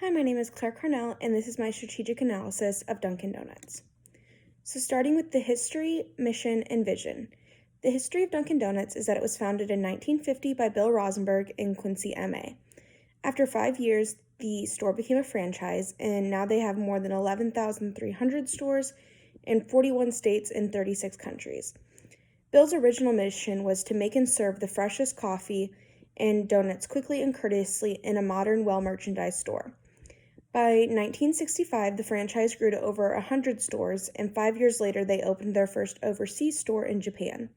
Hi, my name is Claire Carnell, and this is my strategic analysis of Dunkin' Donuts. So starting with the history, mission, and vision. The history of Dunkin' Donuts is that it was founded in 1950 by Bill Rosenberg in Quincy, MA. After 5 years, the store became a franchise, and now they have more than 11,300 stores in 41 states and 36 countries. Bill's original mission was to make and serve the freshest coffee and donuts quickly and courteously in a modern, well-merchandised store. By 1965, the franchise grew to over 100 stores, and 5 years later, they opened their first overseas store in Japan.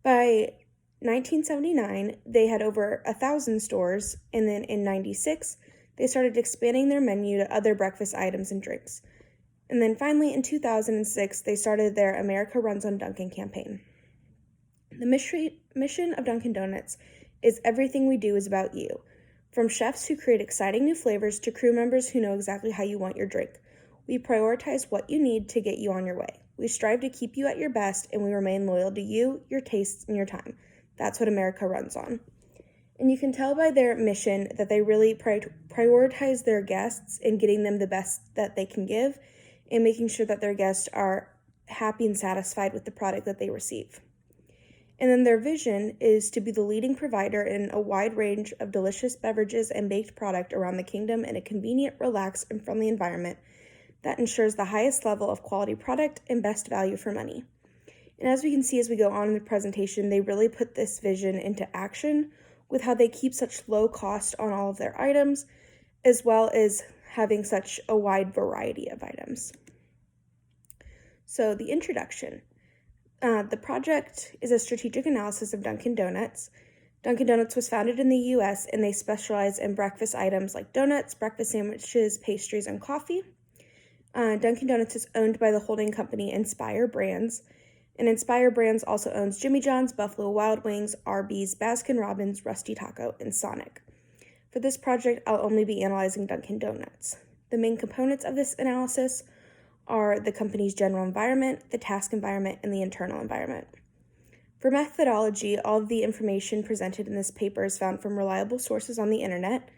By 1979, they had over 1,000 stores, and then in 96, they started expanding their menu to other breakfast items and drinks. And then finally, in 2006, they started their America Runs on Dunkin' campaign. The mission of Dunkin' Donuts is everything we do is about you. From chefs who create exciting new flavors to crew members who know exactly how you want your drink. We prioritize what you need to get you on your way. We strive to keep you at your best, and we remain loyal to you, your tastes, and your time. That's what America runs on. And you can tell by their mission that they really prioritize their guests and getting them the best that they can give and making sure that their guests are happy and satisfied with the product that they receive. And then their vision is to be the leading provider in a wide range of delicious beverages and baked product around the kingdom in a convenient, relaxed, and friendly environment that ensures the highest level of quality product and best value for money. And as we can see as we go on in the presentation, they really put this vision into action with how they keep such low cost on all of their items, as well as having such a wide variety of items. So the introduction. The project is a strategic analysis of Dunkin' Donuts. Dunkin' Donuts was founded in the U.S., and they specialize in breakfast items like donuts, breakfast sandwiches, pastries, and coffee. Dunkin' Donuts is owned by the holding company Inspire Brands, and Inspire Brands also owns Jimmy John's, Buffalo Wild Wings, Arby's, Baskin-Robbins, Rusty Taco, and Sonic. For this project, I'll only be analyzing Dunkin' Donuts. The main components of this analysis are the company's general environment, the task environment, and the internal environment. For methodology, all of the information presented in this paper is found from reliable sources on the internet.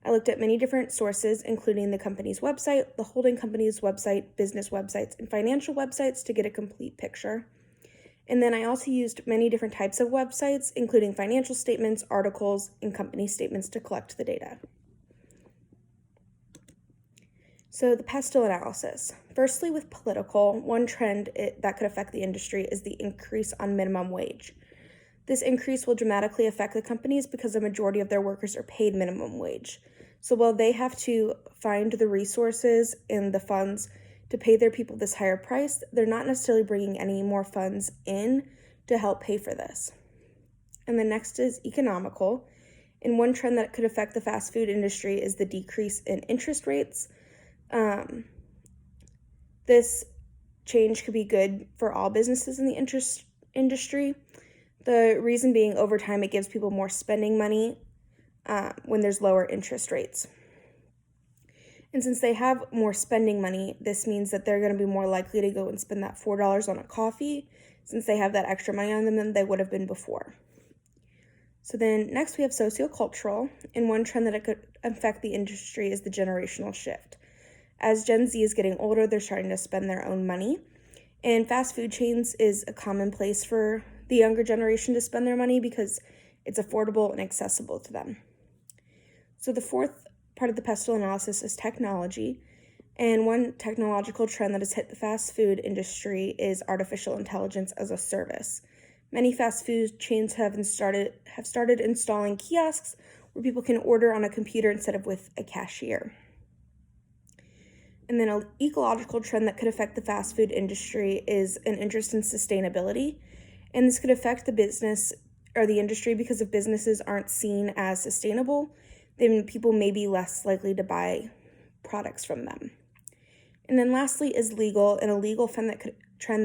I looked at many different sources, including the company's website, the holding company's website, business websites, and financial websites to get a complete picture. And then I also used many different types of websites, including financial statements, articles, and company statements to collect the data. So the pestle analysis. Firstly, with political, one trend that could affect the industry is the increase on minimum wage. This increase will dramatically affect the companies because the majority of their workers are paid minimum wage. So while they have to find the resources and the funds to pay their people this higher price, they're not necessarily bringing any more funds in to help pay for this. And the next is economical. And one trend that could affect the fast food industry is the decrease in interest rates. This change could be good for all businesses in the industry. The reason being, over time, it gives people more spending money when there's lower interest rates. And since they have more spending money, this means that they're going to be more likely to go and spend that $4 on a coffee since they have that extra money on them than they would have been before. So then next we have sociocultural, and one trend that it could affect the industry is the generational shift. As Gen Z is getting older, they're starting to spend their own money, and fast food chains is a common place for the younger generation to spend their money because it's affordable and accessible to them. So the fourth part of the pestle analysis is technology, and one technological trend that has hit the fast food industry is artificial intelligence as a service. Many fast food chains have started installing kiosks where people can order on a computer instead of with a cashier. And then an ecological trend that could affect the fast food industry is an interest in sustainability. And this could affect the business or the industry because if businesses aren't seen as sustainable, then people may be less likely to buy products from them. And then lastly is legal, and a legal trend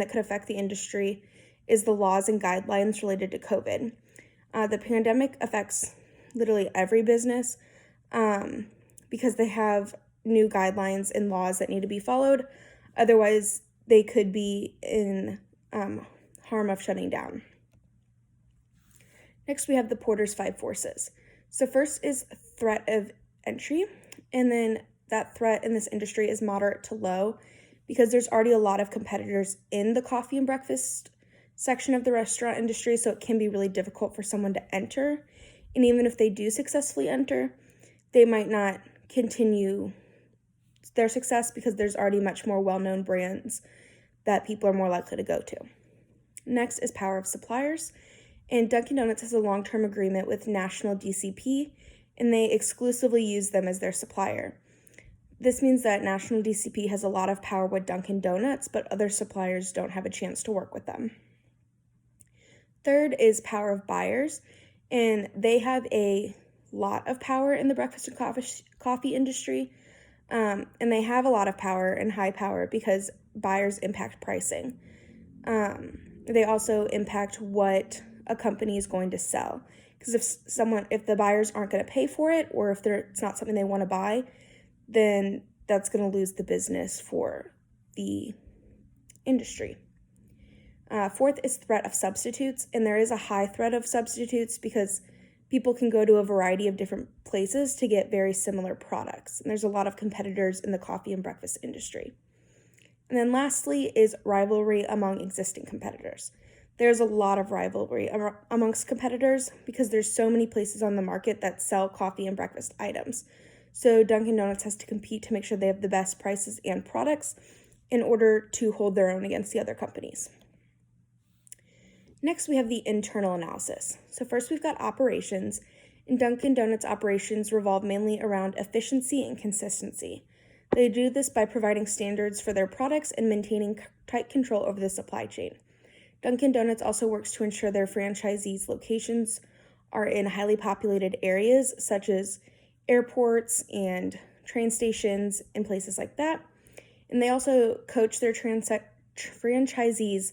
that could affect the industry is the laws and guidelines related to COVID. The pandemic affects literally every business because they have new guidelines and laws that need to be followed. Otherwise, they could be in harm of shutting down. Next, we have the Porter's 5 forces. So first is threat of entry, And then that threat in this industry is moderate to low because there's already a lot of competitors in the coffee and breakfast section of the restaurant industry, so it can be really difficult for someone to enter. And even if they do successfully enter, they might not continue their success because there's already much more well-known brands that people are more likely to go to. Next is power of suppliers, and Dunkin' Donuts has a long-term agreement with National DCP, and they exclusively use them as their supplier. This means that National DCP has a lot of power with Dunkin' Donuts, but other suppliers don't have a chance to work with them. Third is power of buyers, and they have a lot of power in the breakfast and coffee industry, and they have a lot of power and high power because buyers impact pricing. They also impact what a company is going to sell, because if the buyers aren't going to pay for it, or if it's not something they want to buy, then that's going to lose the business for the industry. Fourth is threat of substitutes, and there is a high threat of substitutes because people can go to a variety of different places to get very similar products, and there's a lot of competitors in the coffee and breakfast industry. And then lastly is rivalry among existing competitors. There's a lot of rivalry amongst competitors because there's so many places on the market that sell coffee and breakfast items. So Dunkin' Donuts has to compete to make sure they have the best prices and products in order to hold their own against the other companies. Next, we have the internal analysis. So first we've got operations, and Dunkin' Donuts operations revolve mainly around efficiency and consistency. They do this by providing standards for their products and maintaining tight control over the supply chain. Dunkin' Donuts also works to ensure their franchisees' locations are in highly populated areas, such as airports and train stations and places like that. And they also coach their franchisees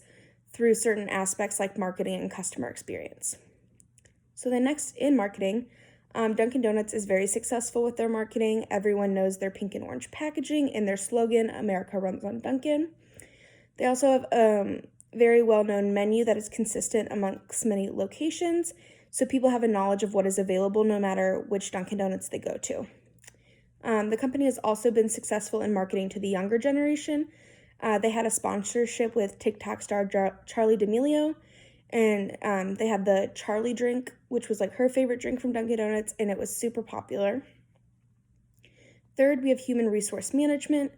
through certain aspects like marketing and customer experience. So then next in marketing, Dunkin' Donuts is very successful with their marketing. Everyone knows their pink and orange packaging and their slogan, "America runs on Dunkin'." They also have a very well-known menu that is consistent amongst many locations, so people have a knowledge of what is available no matter which Dunkin' Donuts they go to. The company has also been successful in marketing to the younger generation. They had a sponsorship with TikTok star Charli D'Amelio, and they had the Charli drink, which was like her favorite drink from Dunkin' Donuts, and it was super popular. Third, we have human resource management.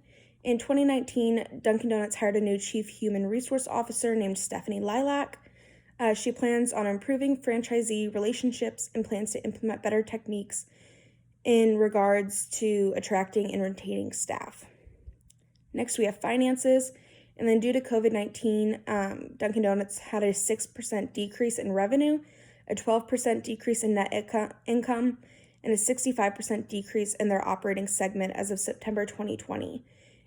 In 2019, Dunkin' Donuts hired a new chief human resource officer named Stephanie Lilac. She plans on improving franchisee relationships and plans to implement better techniques in regards to attracting and retaining staff. Next, we have finances. And then due to COVID-19, Dunkin' Donuts had a 6% decrease in revenue, a 12% decrease in net income, and a 65% decrease in their operating segment as of September 2020.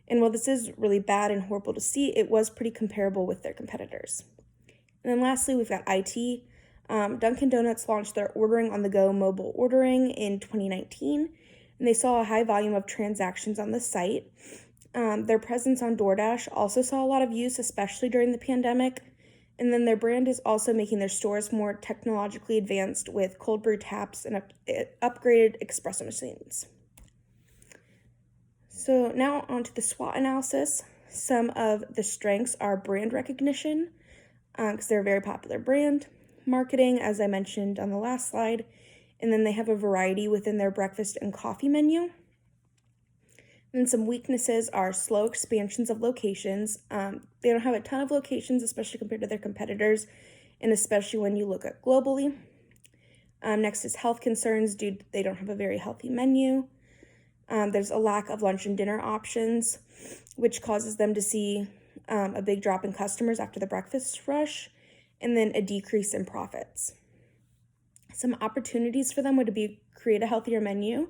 And while this is really bad and horrible to see, it was pretty comparable with their competitors. And then lastly, we've got IT. Dunkin' Donuts launched their ordering on the go mobile ordering in 2019, and they saw a high volume of transactions on the site. Their presence on DoorDash also saw a lot of use, especially during the pandemic. And then their brand is also making their stores more technologically advanced with cold brew taps and upgraded espresso machines. So now on to the SWOT analysis. Some of the strengths are brand recognition, because they're a very popular brand, marketing, as I mentioned on the last slide, and then they have a variety within their breakfast and coffee menu. And some weaknesses are slow expansions of locations. They don't have a ton of locations, especially compared to their competitors, and especially when you look at globally. Next is health concerns due to they don't have a very healthy menu. There's a lack of lunch and dinner options, which causes them to see a big drop in customers after the breakfast rush, and then a decrease in profits. Some opportunities for them would be create a healthier menu,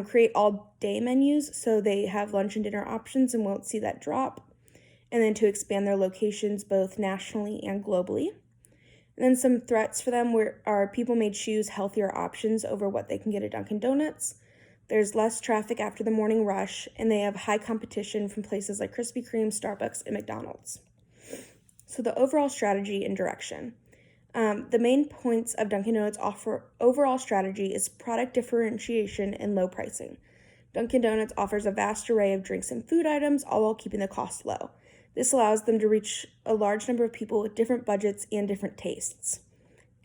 create all-day menus so they have lunch and dinner options and won't see that drop, and then to expand their locations both nationally and globally. And then some threats for them are people may choose healthier options over what they can get at Dunkin' Donuts. There's less traffic after the morning rush, and they have high competition from places like Krispy Kreme, Starbucks, and McDonald's. So the overall strategy and direction. The main points of Dunkin' Donuts' overall strategy is product differentiation and low pricing. Dunkin' Donuts offers a vast array of drinks and food items, all while keeping the cost low. This allows them to reach a large number of people with different budgets and different tastes.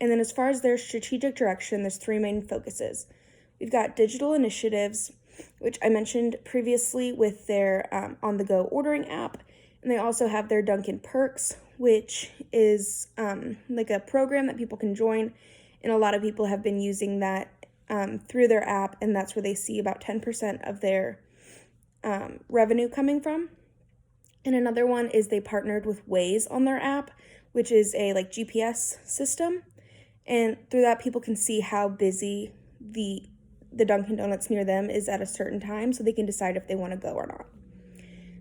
And then as far as their strategic direction, there's three main focuses. We've got digital initiatives, which I mentioned previously with their on-the-go ordering app. And they also have their Dunkin' Perks, which is like a program that people can join. And a lot of people have been using that through their app, and that's where they see about 10% of their revenue coming from. And another one is they partnered with Waze on their app, which is a like GPS system. And through that, people can see how busy the Dunkin' Donuts near them is at a certain time, so they can decide if they want to go or not.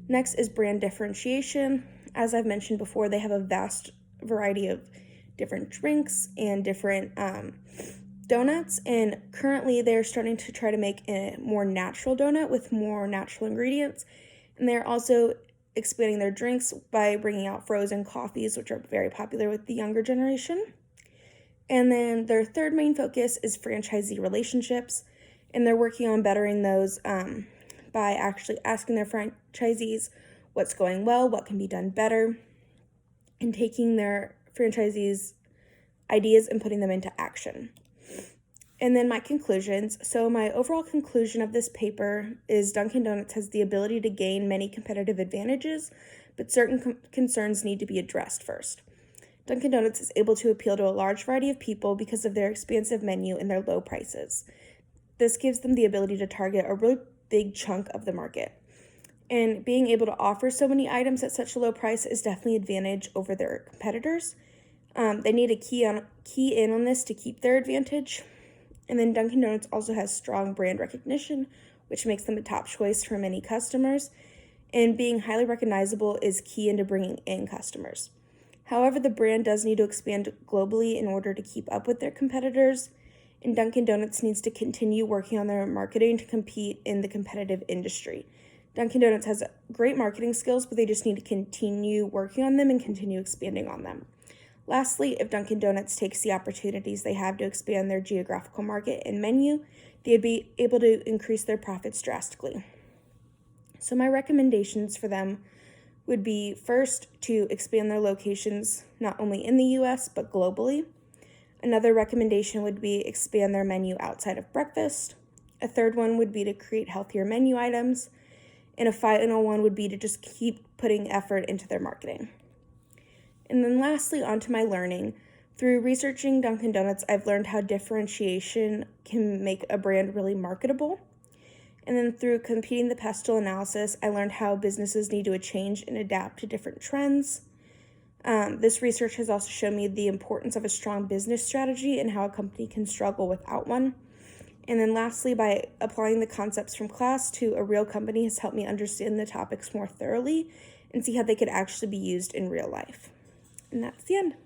Next is brand differentiation. As I've mentioned before, they have a vast variety of different drinks and different donuts, and currently they're starting to try to make a more natural donut with more natural ingredients. And they're also expanding their drinks by bringing out frozen coffees, which are very popular with the younger generation. And then their third main focus is franchisee relationships, and they're working on bettering those by actually asking their franchisees what's going well, what can be done better, and taking their franchisees' ideas and putting them into action. And then my conclusions. So my overall conclusion of this paper is Dunkin' Donuts has the ability to gain many competitive advantages, but certain concerns need to be addressed first. Dunkin' Donuts is able to appeal to a large variety of people because of their expansive menu and their low prices. This gives them the ability to target a really big chunk of the market. And being able to offer so many items at such a low price is definitely an advantage over their competitors. They need to key in on this to keep their advantage. And then Dunkin' Donuts also has strong brand recognition, which makes them a top choice for many customers. And being highly recognizable is key into bringing in customers. However, the brand does need to expand globally in order to keep up with their competitors. And Dunkin' Donuts needs to continue working on their marketing to compete in the competitive industry. Dunkin' Donuts has great marketing skills, but they just need to continue working on them and continue expanding on them. Lastly, if Dunkin' Donuts takes the opportunities they have to expand their geographical market and menu, they'd be able to increase their profits drastically. So my recommendations for them would be first to expand their locations not only in the US but globally. Another recommendation would be expand their menu outside of breakfast. A third one would be to create healthier menu items. And a final one would be to just keep putting effort into their marketing. And then lastly, onto my learning. Through researching Dunkin' Donuts, I've learned how differentiation can make a brand really marketable. And then through competing the pestle analysis, I learned how businesses need to change and adapt to different trends. This research has also shown me the importance of a strong business strategy and how a company can struggle without one. And then lastly, by applying the concepts from class to a real company has helped me understand the topics more thoroughly and see how they could actually be used in real life. And that's the end.